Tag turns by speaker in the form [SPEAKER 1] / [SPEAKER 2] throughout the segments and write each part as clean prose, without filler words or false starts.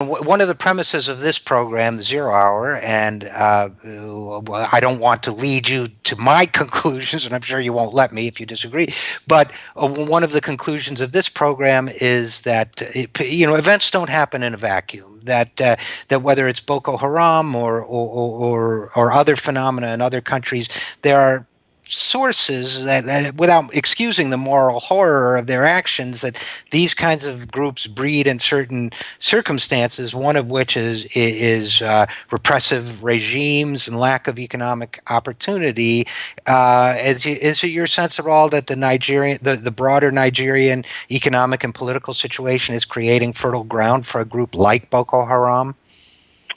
[SPEAKER 1] One of the premises of this program, the Zero Hour, and I don't want to lead you to my conclusions, and I'm sure you won't let me if you disagree. But one of the conclusions of this program is that events don't happen in a vacuum. That whether it's Boko Haram or other phenomena in other countries, there are sources that, without excusing the moral horror of their actions, that these kinds of groups breed in certain circumstances, one of which is repressive regimes and lack of economic opportunity. Is it your sense at all that the broader Nigerian economic and political situation is creating fertile ground for a group like Boko Haram?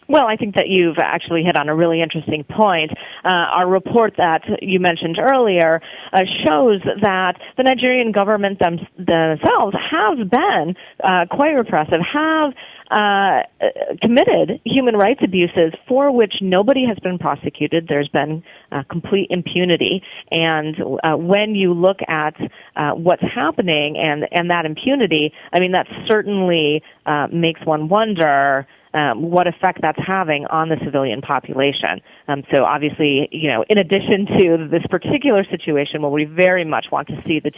[SPEAKER 2] Well, I think that you've actually hit on a really interesting point. Our report that you mentioned earlier shows that the Nigerian government themselves have been quite repressive, have committed human rights abuses for which nobody has been prosecuted. There's been complete impunity. And when you look at what's happening and that impunity, I mean, that certainly makes one wonder what effect that's having on the civilian population. So obviously, in addition to this particular situation where we very much want to see the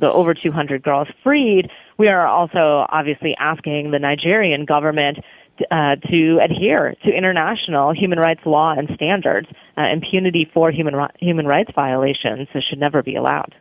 [SPEAKER 2] over 200 girls freed, we are also obviously asking the Nigerian government to adhere to international human rights law and standards. Impunity for human rights violations should never be allowed.